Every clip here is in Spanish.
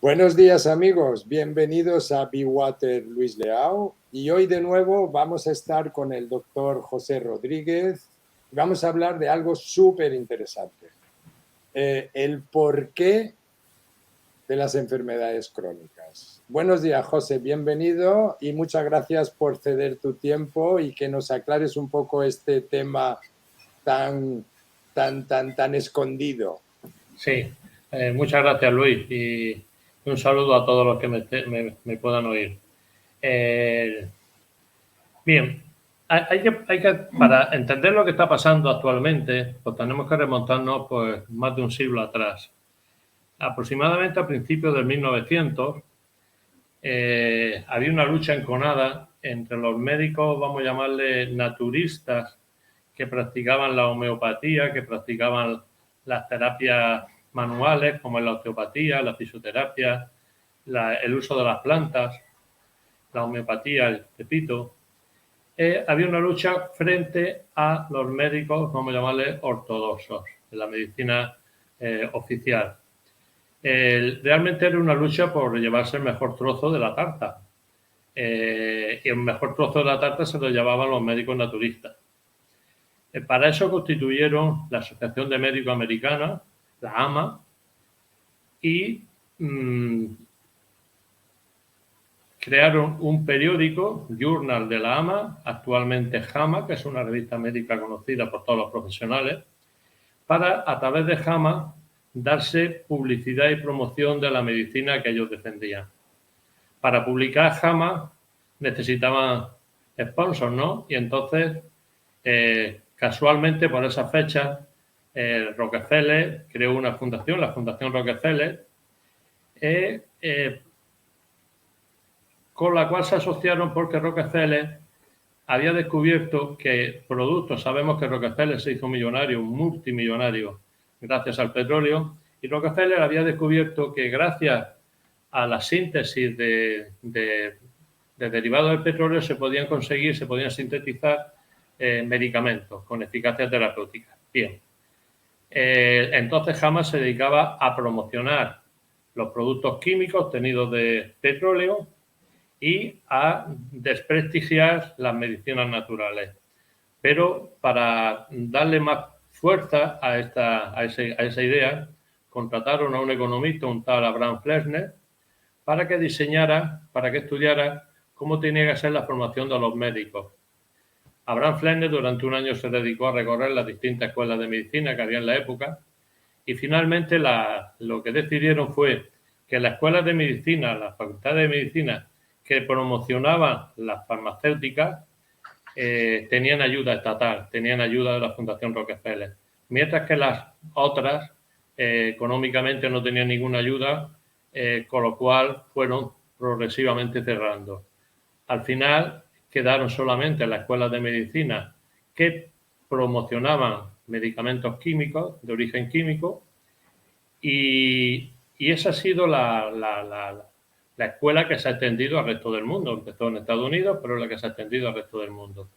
Buenos días amigos, bienvenidos a Be-Water Luis Leao y hoy de nuevo vamos a estar con el doctor José Rodríguez y vamos a hablar de algo súper interesante, el porqué de las enfermedades crónicas. Buenos días José, bienvenido y muchas gracias por ceder tu tiempo y que nos aclares un poco este tema tan escondido. Sí, muchas gracias Luis y un saludo a todos los que me puedan oír. Bien, para entender lo que está pasando actualmente, pues tenemos que remontarnos pues, más de un siglo atrás. Aproximadamente a principios del 1900 había una lucha enconada entre los médicos, vamos a llamarle naturistas, que practicaban la homeopatía, que practicaban las terapias manuales, como la osteopatía, la fisioterapia, el uso de las plantas, la homeopatía, el repito. Había una lucha frente a los médicos, vamos a llamarles ortodoxos, de la medicina oficial. Realmente era una lucha por llevarse el mejor trozo de la tarta. Y el mejor trozo de la tarta se lo llevaban los médicos naturistas. Para eso constituyeron la Asociación de Médicos Americana, la AMA, y crearon un periódico, Journal de la AMA, actualmente JAMA, que es una revista médica conocida por todos los profesionales, para, a través de JAMA, darse publicidad y promoción de la medicina que ellos defendían. Para publicar JAMA necesitaban sponsors, ¿no? Y entonces, casualmente, por esa fecha, Rockefeller creó una fundación, la Fundación Rockefeller, con la cual se asociaron porque Rockefeller había descubierto que productos, sabemos que Rockefeller se hizo millonario, multimillonario, gracias al petróleo, y Rockefeller había descubierto que gracias a la síntesis de derivados del petróleo se podían sintetizar medicamentos con eficacia terapéutica. Bien. Entonces JAMA se dedicaba a promocionar los productos químicos obtenidos de petróleo y a desprestigiar las medicinas naturales. Pero para darle más fuerza a esa idea, contrataron a un economista, un tal Abraham Flexner, para que estudiara cómo tenía que ser la formación de los médicos. Abraham Flexner durante un año se dedicó a recorrer las distintas escuelas de medicina que había en la época y finalmente lo que decidieron fue que las escuelas de medicina, las facultades de medicina que promocionaban las farmacéuticas tenían ayuda estatal, tenían ayuda de la Fundación Rockefeller, mientras que las otras económicamente no tenían ninguna ayuda, con lo cual fueron progresivamente cerrando. Al final quedaron solamente las escuelas de medicina que promocionaban medicamentos químicos, de origen químico, y esa ha sido la escuela que se ha extendido al resto del mundo. Empezó en Estados Unidos, pero es la que se ha extendido al resto del mundo.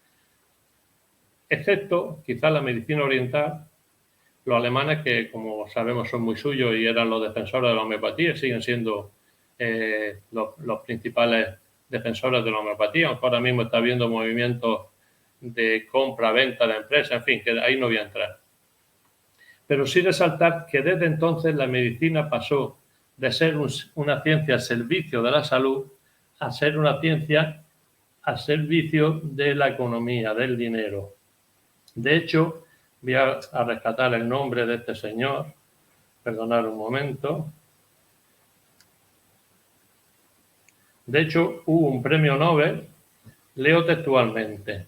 Excepto, quizás, la medicina oriental, los alemanes, que como sabemos son muy suyos y eran los defensores de la homeopatía, siguen siendo los principales defensores de la homeopatía, aunque ahora mismo está habiendo movimientos de compra-venta de empresas, en fin, que ahí no voy a entrar. Pero sí resaltar que desde entonces la medicina pasó de ser una ciencia al servicio de la salud a ser una ciencia al servicio de la economía, del dinero. De hecho, voy a rescatar el nombre de este señor, perdonad un momento. De hecho, hubo un premio Nobel, leo textualmente.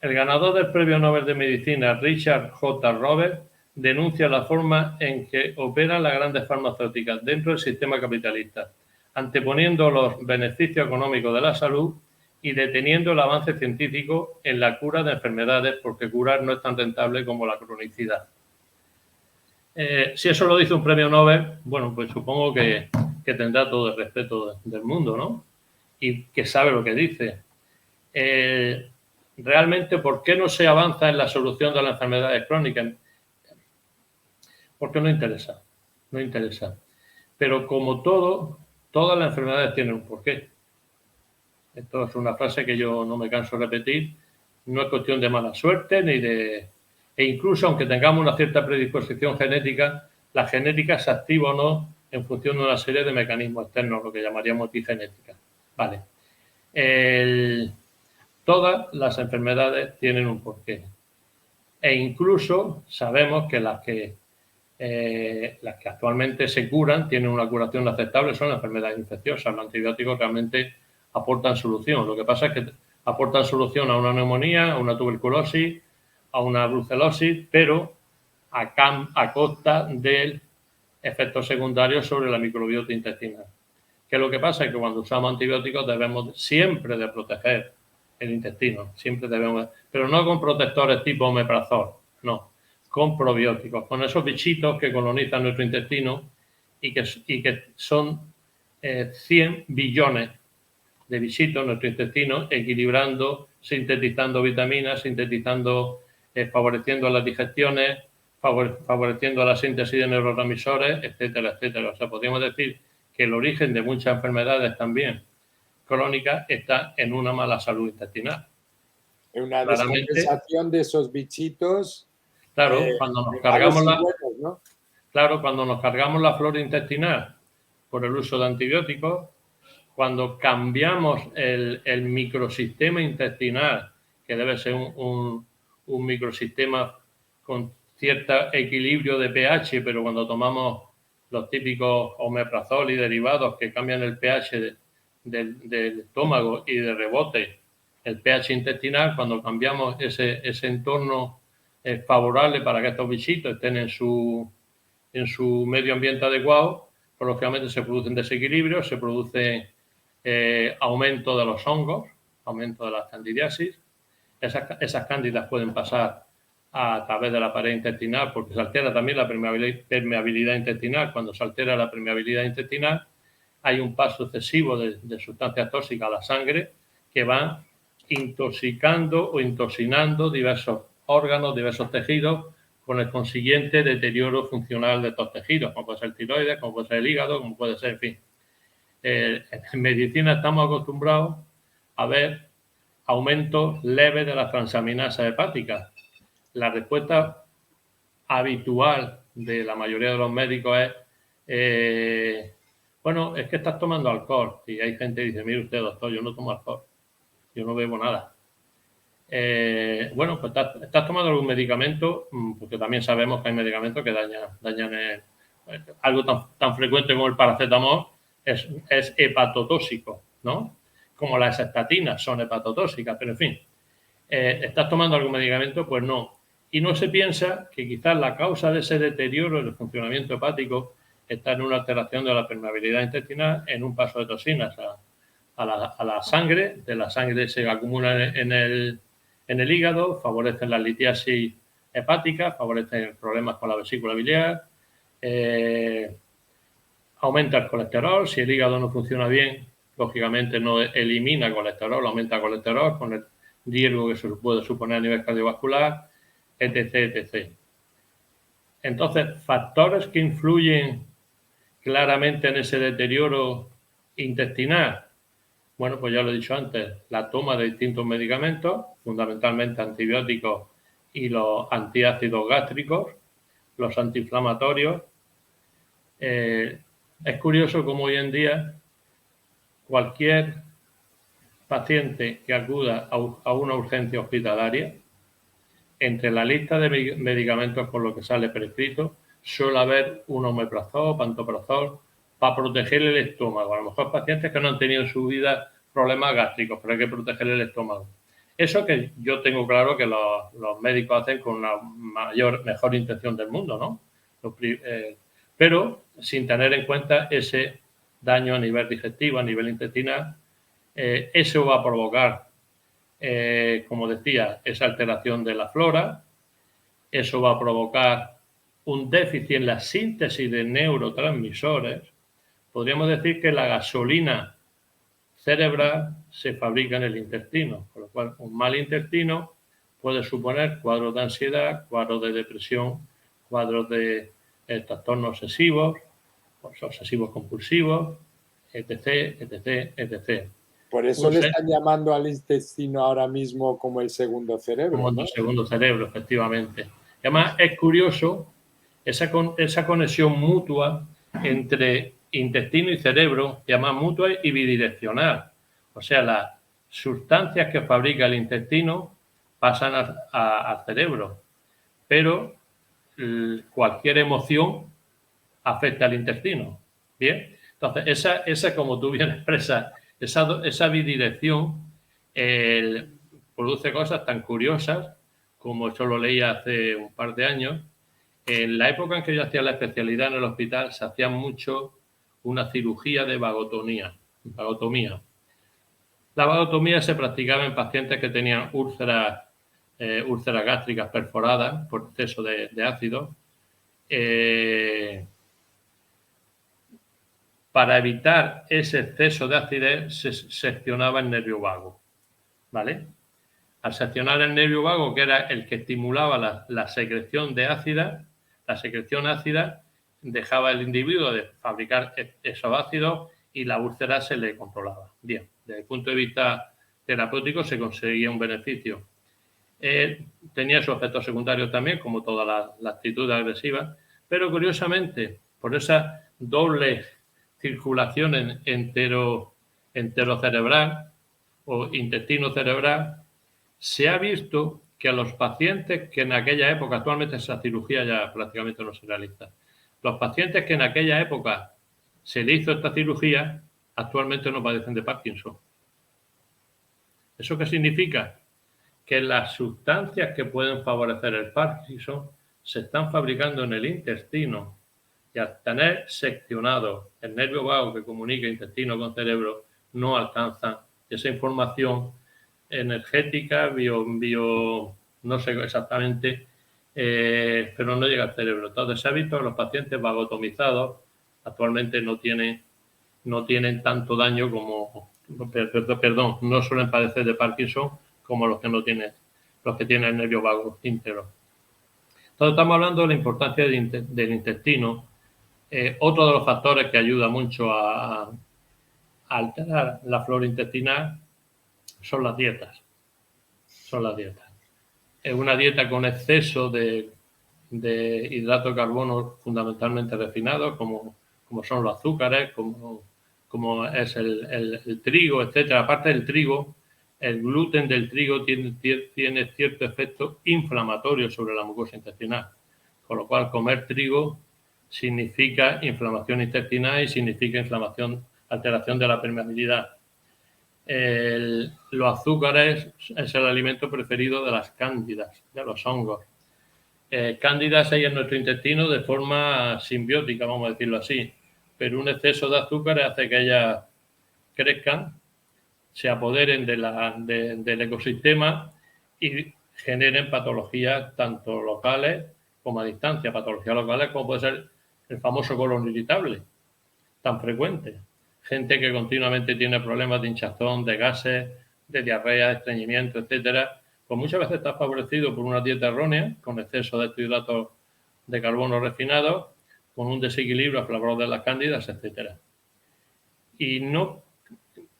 El ganador del premio Nobel de Medicina, Richard J. Roberts, denuncia la forma en que operan las grandes farmacéuticas dentro del sistema capitalista, anteponiendo los beneficios económicos de la salud y deteniendo el avance científico en la cura de enfermedades, porque curar no es tan rentable como la cronicidad. Si eso lo dice un premio Nobel, bueno, pues supongo que tendrá todo el respeto del mundo, ¿no? Y que sabe lo que dice. Realmente, ¿por qué no se avanza en la solución de las enfermedades crónicas? Porque no interesa. Pero como todo, todas las enfermedades tienen un porqué. Esto es una frase que yo no me canso de repetir. No es cuestión de mala suerte ni de... E incluso aunque tengamos una cierta predisposición genética, la genética se activa o no en función de una serie de mecanismos externos, lo que llamaríamos epigenética. Vale. Todas las enfermedades tienen un porqué. E incluso sabemos que las que actualmente se curan, tienen una curación aceptable, son las enfermedades infecciosas. Los antibióticos realmente aportan solución. Lo que pasa es que aportan solución a una neumonía, a una tuberculosis, a una brucelosis, pero a costa del efecto secundario sobre la microbiota intestinal. Que lo que pasa es que cuando usamos antibióticos debemos siempre de proteger el intestino, siempre debemos, pero no con protectores tipo omeprazol, no, con probióticos, con esos bichitos que colonizan nuestro intestino y que son 100 billones de bichitos en nuestro intestino, equilibrando, sintetizando vitaminas, favoreciendo las digestiones, favoreciendo la síntesis de neurotransmisores, etcétera, etcétera. O sea, podríamos decir que el origen de muchas enfermedades también crónicas está en una mala salud intestinal. En una descompensación de esos bichitos. Claro, cuando nos cargamos buenos, ¿no? Claro, cuando nos cargamos la flora intestinal por el uso de antibióticos, cuando cambiamos el microsistema intestinal, que debe ser un microsistema con cierto equilibrio de pH, pero cuando tomamos los típicos omeprazol y derivados que cambian el pH del estómago y de rebote el pH intestinal, cuando cambiamos ese entorno favorable para que estos bichitos estén en su medio ambiente adecuado, pues lógicamente se producen desequilibrios, se produce aumento de los hongos, aumento de las candidiasis. Esas cándidas pueden pasar a través de la pared intestinal porque se altera también la permeabilidad intestinal. Cuando se altera la permeabilidad intestinal hay un paso excesivo de sustancias tóxicas a la sangre que van intoxicando o intoxinando diversos órganos, diversos tejidos, con el consiguiente deterioro funcional de estos tejidos, como puede ser el tiroides, como puede ser el hígado, como puede ser, en fin. En medicina estamos acostumbrados a ver aumentos leves de las transaminasas hepáticas. La respuesta habitual de la mayoría de los médicos es, bueno, es que estás tomando alcohol. Y hay gente que dice, mire usted, doctor, yo no tomo alcohol, yo no bebo nada. Bueno, pues estás tomando algún medicamento, porque también sabemos que hay medicamentos que dañan algo tan frecuente como el paracetamol es hepatotóxico, ¿no? Como las estatinas son hepatotóxicas, pero en fin, ¿estás tomando algún medicamento? Pues no. Y no se piensa que quizás la causa de ese deterioro del funcionamiento hepático está en una alteración de la permeabilidad intestinal, en un paso de toxinas a la sangre, de la sangre se acumula en el hígado, favorecen la litiasis hepática, favorecen problemas con la vesícula biliar, aumenta el colesterol. Si el hígado no funciona bien, lógicamente no elimina colesterol, aumenta el colesterol con el riesgo que se puede suponer a nivel cardiovascular, etc., etc. Entonces, factores que influyen claramente en ese deterioro intestinal. Bueno, pues ya lo he dicho antes, la toma de distintos medicamentos, fundamentalmente antibióticos y los antiácidos gástricos, los antiinflamatorios. Es curioso cómo hoy en día cualquier paciente que acuda a una urgencia hospitalaria, entre la lista de medicamentos con los que sale prescrito, suele haber un omeprazol, pantoprazol, para proteger el estómago. A lo mejor pacientes que no han tenido en su vida problemas gástricos, pero hay que proteger el estómago. Eso que yo tengo claro que los médicos hacen con la mejor intención del mundo, ¿no? Pero sin tener en cuenta ese daño a nivel digestivo, a nivel intestinal. Eso va a provocar, como decía, esa alteración de la flora. Eso va a provocar un déficit en la síntesis de neurotransmisores. Podríamos decir que la gasolina cerebral se fabrica en el intestino, con lo cual un mal intestino puede suponer cuadros de ansiedad, cuadros de depresión, cuadros de trastornos obsesivos, pues, obsesivos compulsivos, etc, etc, etc. Por eso le están llamando al intestino ahora mismo como el segundo cerebro, como ¿no? el segundo cerebro, efectivamente. Y además es curioso esa conexión mutua entre intestino y cerebro, llamada mutua y bidireccional. O sea, las sustancias que fabrica el intestino pasan al cerebro, pero cualquier emoción afecta al intestino. Bien, entonces esa como tú bien expresas, esa bidirección produce cosas tan curiosas como yo lo leí hace un par de años. En la época en que yo hacía la especialidad en el hospital se hacía mucho una cirugía de vagotomía. La vagotomía se practicaba en pacientes que tenían úlceras gástricas perforadas por exceso de ácido. Para evitar ese exceso de acidez se seccionaba el nervio vago, ¿vale? Al seccionar el nervio vago, que era el que estimulaba la secreción de ácida, la secreción ácida dejaba al individuo de fabricar esos ácidos y la úlcera se le controlaba. Bien, desde el punto de vista terapéutico se conseguía un beneficio. Tenía sus efectos secundarios también, como toda la actitud agresiva, pero curiosamente, por esa doble circulación enterocerebral o intestino cerebral, se ha visto que a los pacientes que en aquella época, actualmente esa cirugía ya prácticamente no se realiza, los pacientes que en aquella época se le hizo esta cirugía, actualmente no padecen de Parkinson. ¿Eso qué significa? Que las sustancias que pueden favorecer el Parkinson se están fabricando en el intestino y al tener seccionado el nervio vago que comunica intestino con cerebro, no alcanzan esa información energética, no sé exactamente, pero no llega al cerebro. Entonces se ha visto que los pacientes vagotomizados actualmente no tienen tanto daño no suelen padecer de Parkinson como los que tienen el nervio vago íntegro. Entonces estamos hablando de la importancia del intestino. Otro de los factores que ayuda mucho a alterar la flora intestinal son las dietas. Es una dieta con exceso de hidrato de carbono fundamentalmente refinados, como son los azúcares, como es el trigo, etcétera. Aparte del trigo, el gluten del trigo tiene cierto efecto inflamatorio sobre la mucosa intestinal, con lo cual comer trigo significa inflamación intestinal y significa alteración de la permeabilidad. Los azúcares es el alimento preferido de las cándidas, de los hongos. Cándidas hay en nuestro intestino de forma simbiótica, vamos a decirlo así, pero un exceso de azúcares hace que ellas crezcan, se apoderen del ecosistema y generen patologías tanto locales como a distancia, patologías locales como puede ser el famoso colon irritable, tan frecuente. Gente que continuamente tiene problemas de hinchazón, de gases, de diarrea, de estreñimiento, etcétera, pues muchas veces está favorecido por una dieta errónea, con exceso de estos hidratos de carbono refinados, con un desequilibrio a favor de las cándidas, etcétera. Y no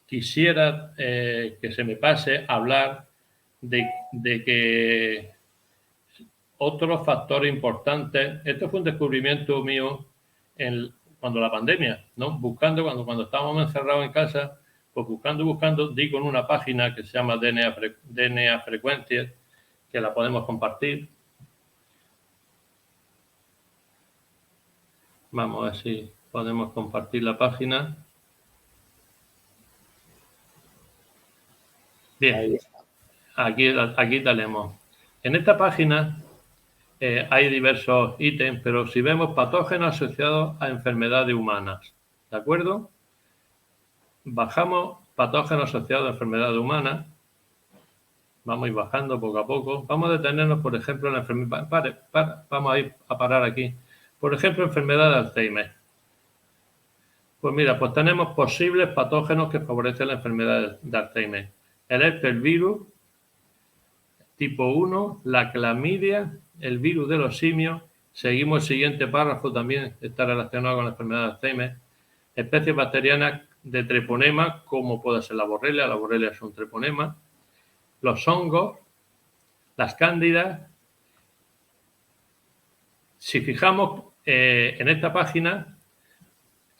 quisiera que se me pase hablar de que otros factores importantes, esto fue un descubrimiento mío cuando la pandemia, ¿no? Cuando estábamos encerrados en casa, pues buscando, di con una página que se llama DNA Frecuencias, que la podemos compartir. Vamos a ver si podemos compartir la página. Bien, aquí tenemos. En esta página hay diversos ítems, pero si vemos patógenos asociados a enfermedades humanas, ¿de acuerdo? Bajamos patógenos asociados a enfermedades humanas. Vamos a ir bajando poco a poco. Vamos a detenernos, por ejemplo, en la enfermedad. Vamos a ir a parar aquí. Por ejemplo, enfermedad de Alzheimer. Pues mira, pues tenemos posibles patógenos que favorecen la enfermedad de Alzheimer. El herpes virus tipo 1, la clamidia, el virus de los simios Seguimos el siguiente párrafo, también está relacionado con la enfermedad de Alzheimer. Especies bacterianas de treponema, como puede ser la borrelia es un treponema, los hongos, las cándidas. Si fijamos en esta página,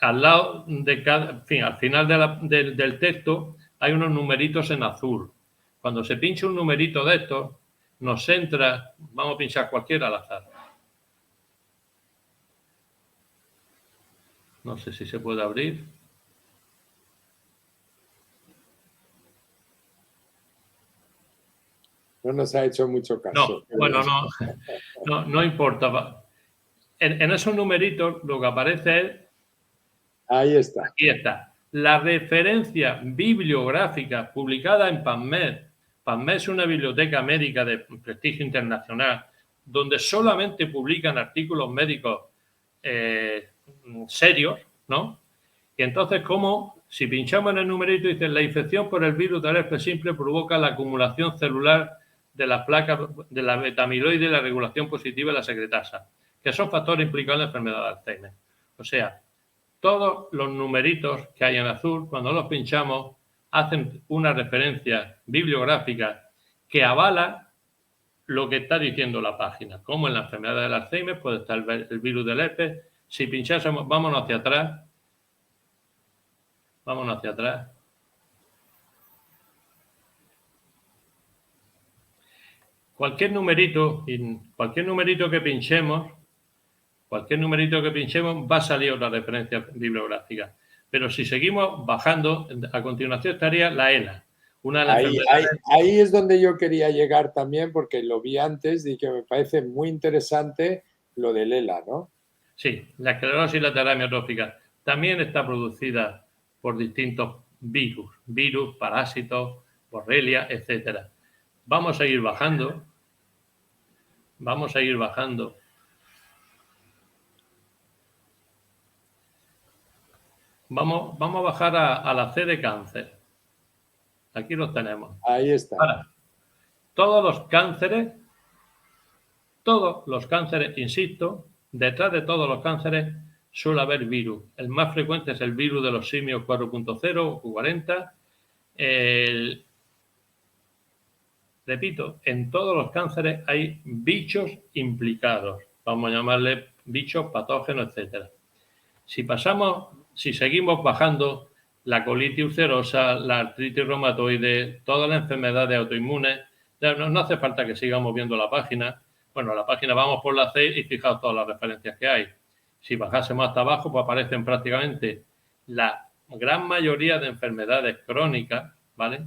al lado de cada, al final del texto hay unos numeritos en azul. Cuando se pincha un numerito de estos, nos entra, vamos a pinchar cualquiera al azar. No sé si se puede abrir. No nos ha hecho mucho caso. No, bueno, no importa. En esos numeritos lo que aparece es... Ahí está. Aquí está. La referencia bibliográfica publicada en PubMed. PubMed es una biblioteca médica de prestigio internacional donde solamente publican artículos médicos serios, ¿no? Y entonces, como si pinchamos en el numerito, dice: la infección por el virus del herpes simple provoca la acumulación celular de las placas de la beta-amiloide y la regulación positiva de la secretasa, que son factores implicados en la enfermedad de Alzheimer. O sea, todos los numeritos que hay en azul, cuando los pinchamos, hacen una referencia bibliográfica que avala lo que está diciendo la página. Como en la enfermedad del Alzheimer puede estar el virus del herpes. Si pinchásemos, vámonos hacia atrás. Vámonos hacia atrás. Cualquier numerito que pinchemos, va a salir otra referencia bibliográfica. Pero si seguimos bajando, a continuación estaría la ELA. Ahí es donde yo quería llegar también, porque lo vi antes y que me parece muy interesante lo del ELA, ¿no? Sí, la esclerosis lateral amiotrófica también está producida por distintos virus, parásitos, borrelia, etcétera. Vamos a ir bajando. Vamos a a bajar a la C de cáncer. Aquí los tenemos. Ahí está. Ahora, todos los cánceres, insisto, detrás de todos los cánceres suele haber virus. El más frecuente es el virus de los simios 4.0 o Q40. Repito, en todos los cánceres hay bichos implicados. Vamos a llamarle bichos, patógenos, etcétera. Si seguimos bajando, la colitis ulcerosa, la artritis reumatoide, todas las enfermedades autoinmunes, no hace falta que sigamos viendo la página. Bueno, la página vamos por la C y fijaos todas las referencias que hay. Si bajásemos hasta abajo, pues aparecen prácticamente la gran mayoría de enfermedades crónicas, ¿vale?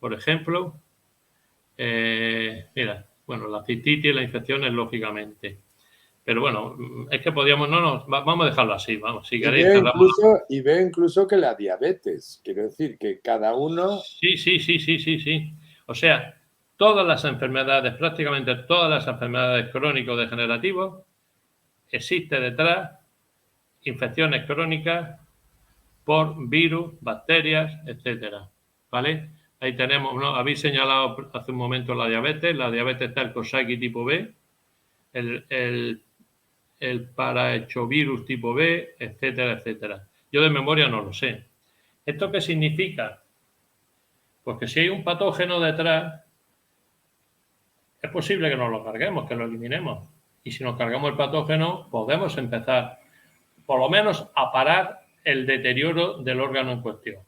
Por ejemplo, mira, bueno, la cistitis, las infecciones, lógicamente. Pero bueno, es que podríamos, vamos a dejarlo así, vamos, si queréis. Y veo incluso que la diabetes, quiero decir, que cada uno... Sí. O sea, todas las enfermedades, prácticamente todas las enfermedades crónico-degenerativas, existe detrás infecciones crónicas por virus, bacterias, etcétera, ¿vale? Ahí tenemos, ¿no? Habéis señalado hace un momento la diabetes. La diabetes está el Coxsackie tipo B, el parahechovirus tipo B, etcétera, etcétera. Yo de memoria no lo sé. ¿Esto qué significa? Pues que si hay un patógeno detrás, es posible que nos lo carguemos, que lo eliminemos. Y si nos cargamos el patógeno, podemos empezar, por lo menos, a parar el deterioro del órgano en cuestión.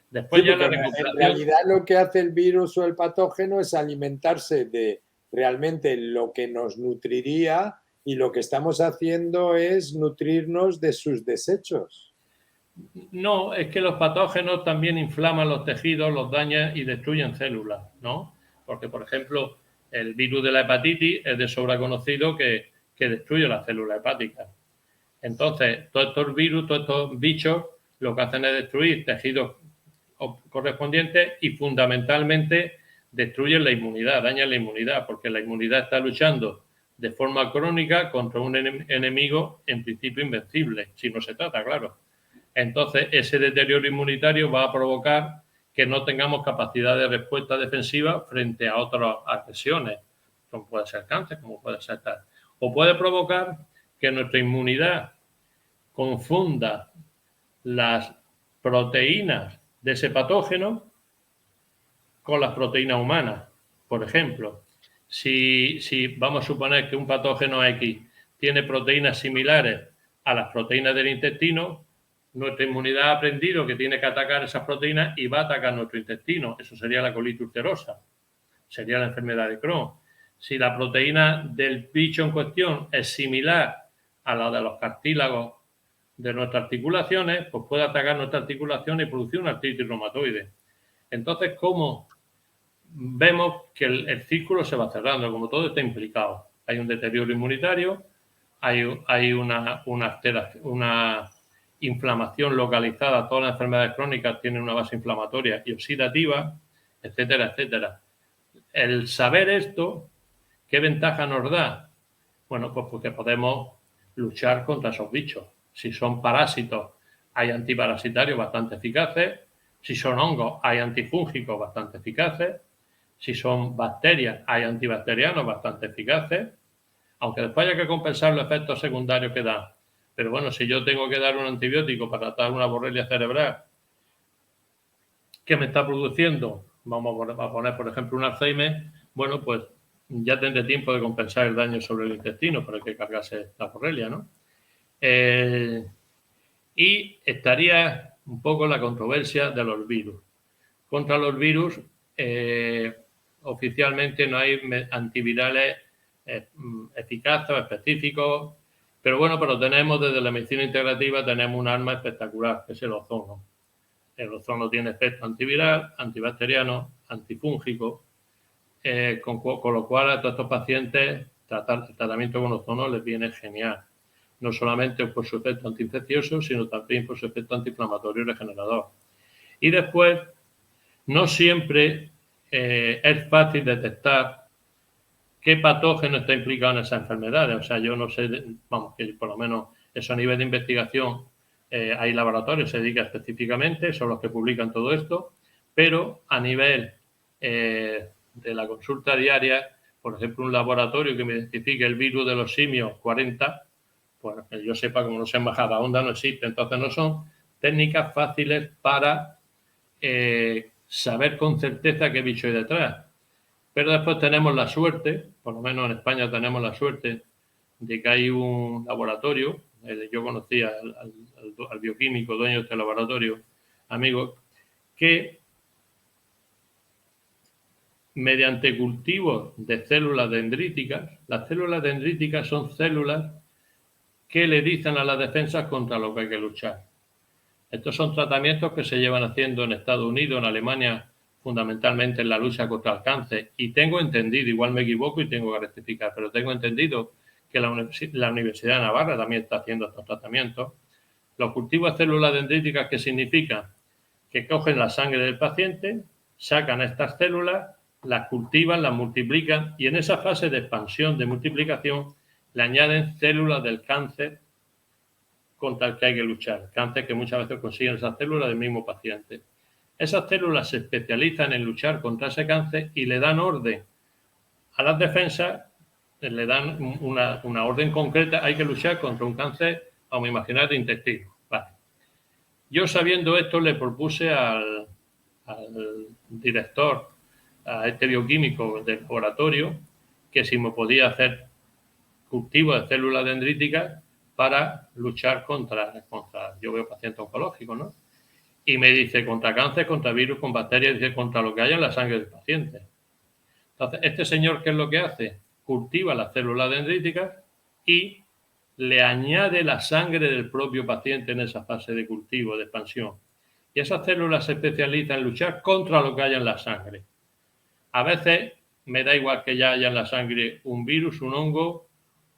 Después sí, ya la recuperación... En realidad lo que hace el virus o el patógeno es alimentarse de realmente lo que nos nutriría, y lo que estamos haciendo es nutrirnos de sus desechos. No, es que los patógenos también inflaman los tejidos, los dañan y destruyen células, ¿no? Porque, por ejemplo, el virus de la hepatitis es de sobra conocido que destruye las células hepáticas. Entonces, todos estos virus, todos estos bichos, lo que hacen es destruir tejidos correspondientes y fundamentalmente destruyen la inmunidad, dañan la inmunidad, porque la inmunidad está luchando de forma crónica contra un enemigo en principio invencible, si no se trata, claro. Entonces, ese deterioro inmunitario va a provocar que no tengamos capacidad de respuesta defensiva frente a otras agresiones, como puede ser cáncer, como puede ser tal. o puede provocar que nuestra inmunidad confunda las proteínas de ese patógeno con las proteínas humanas. Por ejemplo, si vamos a suponer que un patógeno X tiene proteínas similares a las proteínas del intestino, nuestra inmunidad ha aprendido que tiene que atacar esas proteínas y va a atacar nuestro intestino. Eso sería la colitis ulcerosa, sería la enfermedad de Crohn. Si la proteína del bicho en cuestión es similar a la de los cartílagos de nuestras articulaciones, pues puede atacar nuestra articulación y producir una artritis reumatoide. Entonces, ¿cómo vemos que el círculo se va cerrando? Como todo está implicado. Hay un deterioro inmunitario, hay una inflamación localizada. Todas las enfermedades crónicas tienen una base inflamatoria y oxidativa, etcétera, etcétera. El saber esto, ¿qué ventaja nos da? Bueno, pues porque podemos luchar contra esos bichos. Si son parásitos, hay antiparasitarios bastante eficaces. Si son hongos, hay antifúngicos bastante eficaces. Si son bacterias, hay antibacterianos bastante eficaces. Aunque después haya que compensar los efectos secundarios que dan. Pero bueno, si yo tengo que dar un antibiótico para tratar una borrelia cerebral que me está produciendo, vamos a poner por ejemplo un Alzheimer, bueno, pues ya tendré tiempo de compensar el daño sobre el intestino para que cargase la borrelia, ¿no? Y estaría un poco la controversia de los virus. Contra los virus, oficialmente no hay antivirales eficaces o específicos, pero bueno, pero tenemos desde la medicina integrativa, tenemos un arma espectacular, que es el ozono. El ozono tiene efecto antiviral, antibacteriano, antifúngico, con lo cual a todos estos pacientes el tratamiento con ozono les viene genial. No solamente por su efecto antiinfeccioso, sino también por su efecto antiinflamatorio y regenerador. Y después, no siempre es fácil detectar qué patógeno está implicado en esas enfermedades. O sea, yo no sé, vamos, que por lo menos eso a nivel de investigación hay laboratorios que se dedican específicamente, son los que publican todo esto, pero a nivel de la consulta diaria, por ejemplo, un laboratorio que me identifique el virus de los simios 40, pues que yo sepa, como no sea en bajada onda, no existe. Entonces no son técnicas fáciles para saber con certeza qué bicho hay detrás. Pero después tenemos la suerte, por lo menos en España tenemos la suerte de que hay un laboratorio, yo conocía al bioquímico dueño de este laboratorio, amigo, que mediante cultivos de células dendríticas, las células dendríticas son células que le dicen a las defensas contra lo que hay que luchar. Estos son tratamientos que se llevan haciendo en Estados Unidos, en Alemania, fundamentalmente en la lucha contra el cáncer. Y tengo entendido, igual me equivoco y tengo que rectificar, pero tengo entendido que la Universidad de Navarra también está haciendo estos tratamientos. Los cultivos de células dendríticas, ¿qué significa? Que cogen la sangre del paciente, sacan estas células, las cultivan, las multiplican y en esa fase de expansión, de multiplicación, le añaden células del cáncer contra el que hay que luchar. Cáncer que muchas veces consiguen esas células del mismo paciente. Esas células se especializan en luchar contra ese cáncer y le dan orden a las defensas, le dan una orden concreta, hay que luchar contra un cáncer, vamos a imaginar, de intestino. Vale. Yo sabiendo esto le propuse al director, a este bioquímico del laboratorio, que si me podía hacer cultivo de células dendríticas para luchar contra yo veo pacientes oncológicos, ¿no? Y me dice contra cáncer, contra virus, con bacterias, dice contra lo que haya en la sangre del paciente. Entonces, este señor, ¿qué es lo que hace? Cultiva las células dendríticas y le añade la sangre del propio paciente en esa fase de cultivo, de expansión. Y esas células se especializan en luchar contra lo que haya en la sangre. A veces me da igual que ya haya en la sangre un virus, un hongo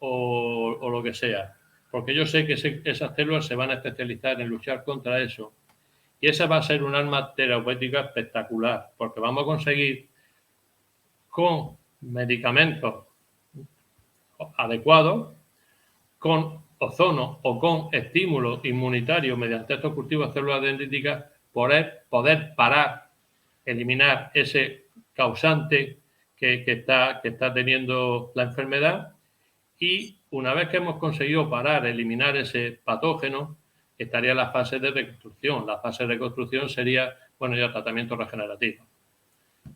o lo que sea, porque yo sé que esas células se van a especializar en luchar contra eso. Y esa va a ser un arma terapéutica espectacular, porque vamos a conseguir con medicamentos adecuados, con ozono o con estímulos inmunitarios mediante estos cultivos de células dendríticas, poder parar, eliminar ese causante que está teniendo la enfermedad Y una vez que hemos conseguido parar, eliminar ese patógeno, estaría la fase de reconstrucción. La fase de reconstrucción sería, bueno, ya tratamiento regenerativo.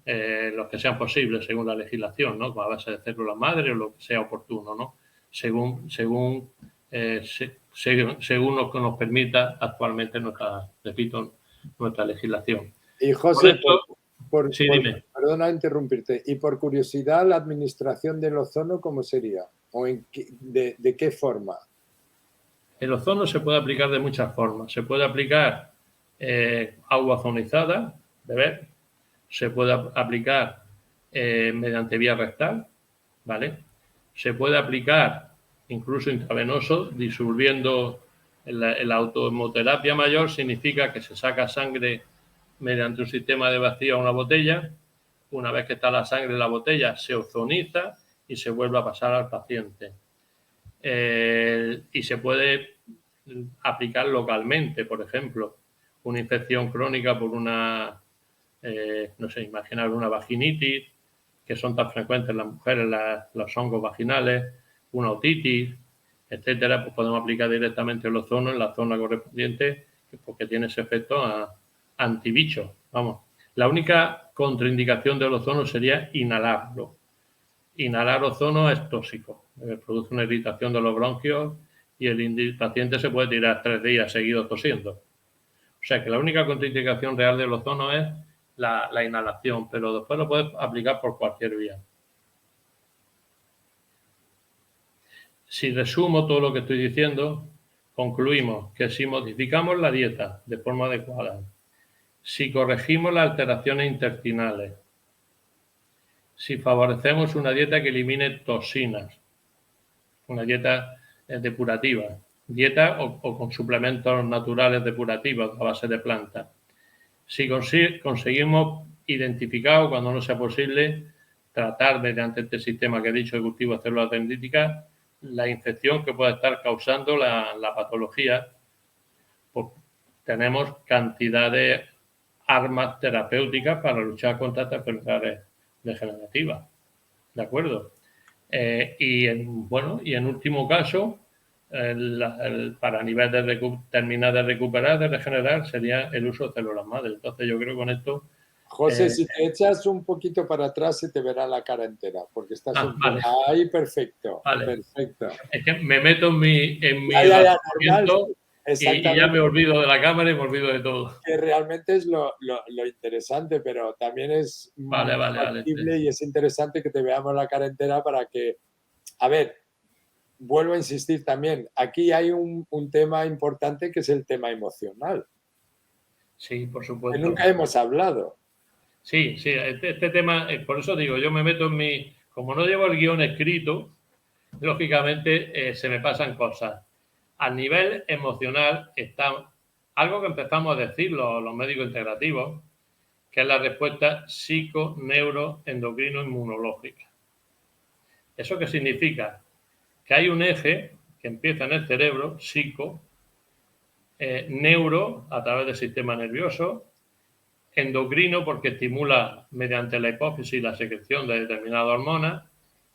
Los que sean posibles según la legislación, ¿no? A base de células madre o lo que sea oportuno, ¿no? Según lo que nos permita actualmente nuestra legislación. Y José, esto, sí, dime. perdona interrumpirte, y por curiosidad, ¿la administración del ozono cómo sería? ¿O de qué forma? El ozono se puede aplicar de muchas formas. Se puede aplicar agua ozonizada, beber. Se puede aplicar mediante vía rectal, ¿vale? Se puede aplicar incluso intravenoso, disolviendo la autohemoterapia mayor, significa que se saca sangre mediante un sistema de vacío a una botella. Una vez que está la sangre en la botella, se ozoniza y se vuelve a pasar al paciente. Y se puede aplicar localmente, por ejemplo, una infección crónica por una, no sé, imaginar una vaginitis, que son tan frecuentes en las mujeres, los hongos vaginales, una otitis, etcétera, pues podemos aplicar directamente el ozono en la zona correspondiente porque tiene ese efecto antibicho. Vamos, la única contraindicación del ozono sería inhalarlo. Inhalar ozono es tóxico, produce una irritación de los bronquios y el paciente se puede tirar 3 días seguidos tosiendo. O sea que la única contraindicación real del ozono es la inhalación, pero después lo puedes aplicar por cualquier vía. Si resumo todo lo que estoy diciendo, concluimos que si modificamos la dieta de forma adecuada, si corregimos las alteraciones intestinales, si favorecemos una dieta que elimine toxinas, una dieta depurativa, dieta o con suplementos naturales depurativos a base de plantas. Si conseguimos identificar, o cuando no sea posible, tratar mediante este sistema que he dicho de cultivo de células dendríticas, la infección que puede estar causando la patología, pues tenemos cantidad de armas terapéuticas para luchar contra estas enfermedades degenerativas. ¿De acuerdo? Y en último caso, para nivel de terminar de recuperar, de regenerar, sería el uso de células madre. Entonces yo creo que con esto... José, si te echas un poquito para atrás se te verá la cara entera, porque estás vale. ahí perfecto. Vale. Perfecto. Es que me meto en mi normal. Y ya me olvido de la cámara y me olvido de todo. Que realmente es lo interesante, pero también es factible y es interesante que te veamos la cara entera para que, a ver, vuelvo a insistir también, aquí hay un tema importante que es el tema emocional. Sí, por supuesto. Que nunca hemos hablado. Sí, este tema, por eso digo, yo me meto en como no llevo el guión escrito, lógicamente se me pasan cosas. A nivel emocional está algo que empezamos a decir los médicos integrativos, que es la respuesta psico-neuro-endocrino-inmunológica. ¿Eso qué significa? Que hay un eje que empieza en el cerebro, psico, neuro, a través del sistema nervioso, endocrino, porque estimula mediante la hipófisis la secreción de determinadas hormonas,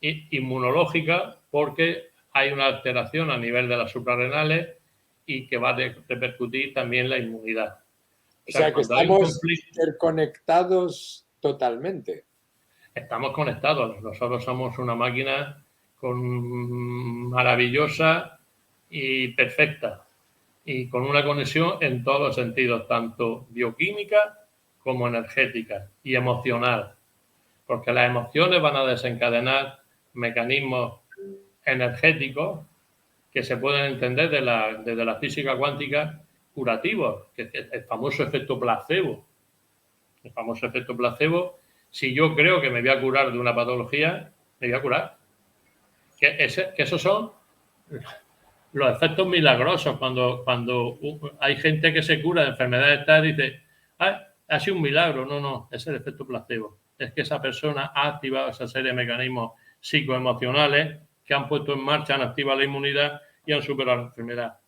y inmunológica, porque hay una alteración a nivel de las suprarrenales y que va a repercutir también la inmunidad. O sea que estamos interconectados totalmente. Estamos conectados. Nosotros somos una máquina maravillosa y perfecta, y con una conexión en todos los sentidos, tanto bioquímica como energética y emocional, porque las emociones van a desencadenar mecanismos energéticos que se pueden entender desde la física cuántica curativos, que es el famoso efecto placebo. El famoso efecto placebo, si yo creo que me voy a curar de una patología, me voy a curar. Que esos son los efectos milagrosos, cuando hay gente que se cura de enfermedades tal y dice, ha sido un milagro. No, es el efecto placebo. Es que esa persona ha activado esa serie de mecanismos psicoemocionales que han puesto en marcha, han activado la inmunidad y han superado la enfermedad.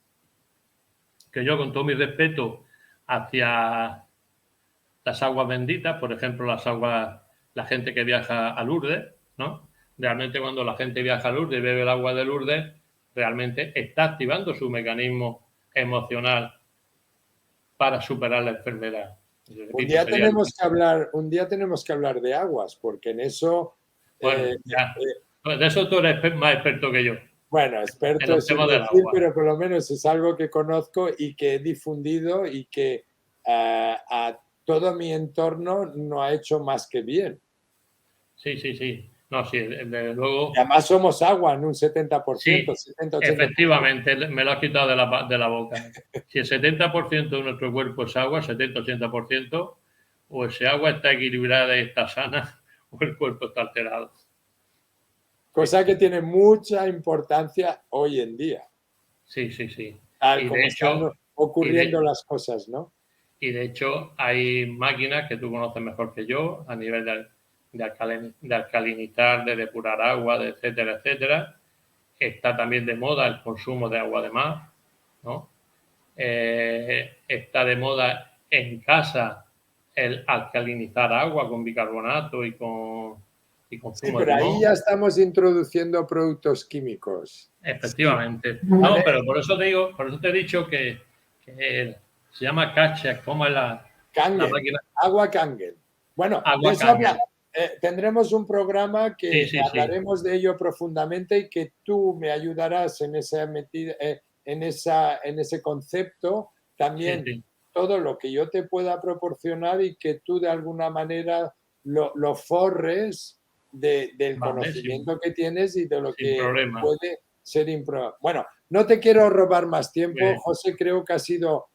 Que yo, con todo mi respeto hacia las aguas benditas, por ejemplo, la gente que viaja a Lourdes, ¿no? realmente cuando la gente viaja a Lourdes y bebe el agua de Lourdes, realmente está activando su mecanismo emocional para superar la enfermedad. Un Repito, día sería el... tenemos que hablar de aguas, porque en eso, Bueno, ya. Pues de eso tú eres más experto que yo, bueno, en experto los es un temas del decir, agua. pero por lo menos es algo que conozco y que he difundido y que a todo mi entorno no ha hecho más que bien. Sí, sí, sí. No, sí, desde Y luego. además somos agua en un 70%, Sí, 70-80%. efectivamente, me lo has quitado de la boca. Si el 70% de nuestro cuerpo es agua, 70-80%, o ese agua está equilibrada y está sana, o el cuerpo está alterado. Cosa que tiene mucha importancia hoy en día, Sí, sí, sí. tal Y como de están hecho, y ocurriendo de, las cosas, ¿no? y de hecho hay máquinas que tú conoces mejor que yo a nivel de alcalinizar, de depurar agua, de etcétera, etcétera. Está también de moda el consumo de agua de mar, ¿no? Está de moda en casa el alcalinizar agua con bicarbonato y con Sí, zumo de pero ahí limón. ya estamos introduciendo productos químicos. Sí, Efectivamente. No, ¿vale? pero por eso te digo, por eso te he dicho que se llama Catcher, como es la Kangen, máquina agua Kangen. Bueno, de agua eso Kangen. tendremos un programa Sí, que sí, sí, hablaremos de ello profundamente y que tú me ayudarás en esa metida, en ese concepto. sí, También sí. todo lo que yo te pueda proporcionar y que tú de alguna manera lo forres del Vale, conocimiento que tienes y de lo sin que problema. puede ser improbable. Bueno, no te quiero robar más Muy tiempo, bien. José. Creo que ha sido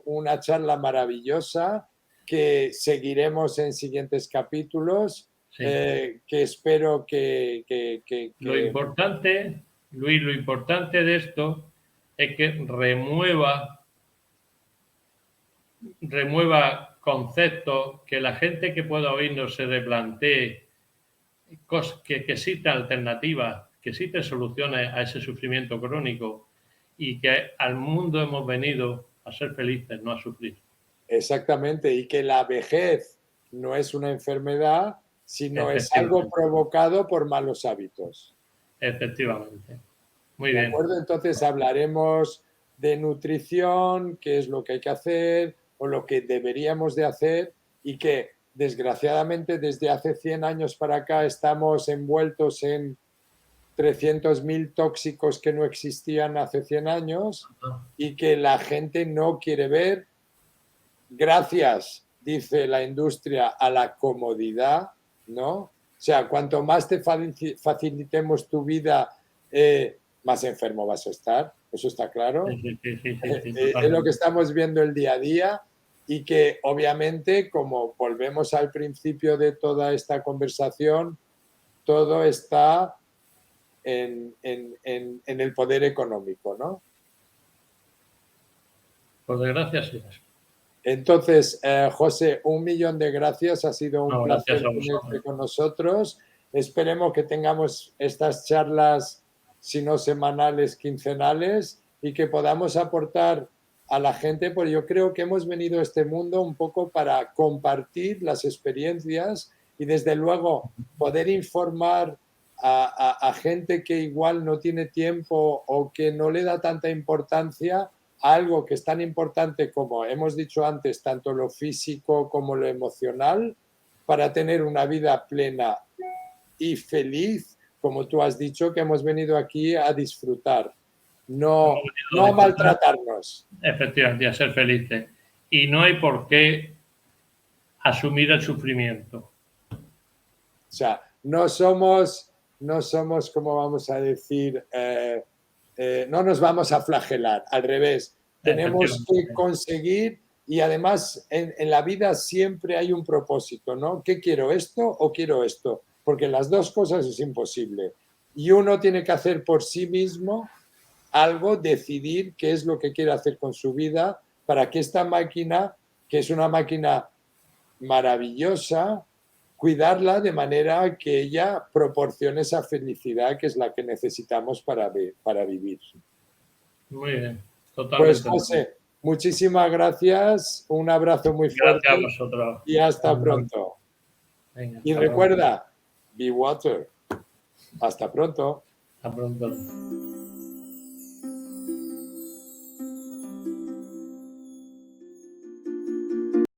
una charla maravillosa que seguiremos en siguientes capítulos, Sí. que espero Lo importante, Luis, lo importante de esto es que remueva conceptos, que la gente que pueda oírnos se replantee, que existen alternativas, que existen soluciones a ese sufrimiento crónico y que al mundo hemos venido a ser felices, no a sufrir. exactamente, y que la vejez no es una enfermedad, sino es algo Efectivamente, provocado por malos hábitos. efectivamente. Muy ¿De bien, acuerdo? Entonces hablaremos de nutrición, qué es lo que hay que hacer o lo que deberíamos de hacer y que desgraciadamente desde hace 100 años para acá estamos envueltos en 300.000 tóxicos que no existían hace 100 años y que la gente no quiere ver, gracias, dice la industria, a la comodidad, ¿no? O sea, cuanto más te facilitemos tu vida, más enfermo vas a estar, eso está claro. sí, sí, sí, sí, sí, Es lo que totalmente. estamos viendo el día a día y que obviamente, como volvemos al principio de toda esta conversación, todo está en el poder económico, ¿no? Por desgracia, sí es. Entonces, José, 1.000.000 de gracias. Ha sido un No, gracias placer a tenerte vosotros. con nosotros. Esperemos que tengamos estas charlas, si no semanales, quincenales, y que podamos aportar a la gente, porque yo creo que hemos venido a este mundo un poco para compartir las experiencias y desde luego poder informar a gente que igual no tiene tiempo o que no le da tanta importancia algo que es tan importante como hemos dicho antes, tanto lo físico como lo emocional, para tener una vida plena y feliz, como tú has dicho, que hemos venido aquí a disfrutar, Hemos no, venido no a a disfrutar, maltratarnos. efectivamente, a ser felices. Y no hay por qué asumir el sufrimiento. O sea, no somos como vamos a decir, no nos vamos a flagelar, al revés, tenemos que Efectivamente. conseguir y además en la vida siempre hay un propósito, ¿no? ¿Qué quiero, esto o quiero esto? Porque las dos cosas es imposible. Y uno tiene que hacer por sí mismo algo, decidir qué es lo que quiere hacer con su vida para que esta máquina, que es una máquina maravillosa, cuidarla de manera que ella proporcione esa felicidad que es la que necesitamos para vivir. Muy bien, Pues totalmente. José, muchísimas gracias, un abrazo muy Gracias a fuerte vosotros. y hasta pronto. Venga, Y hasta pronto. recuerda, be water. Hasta pronto. Hasta pronto.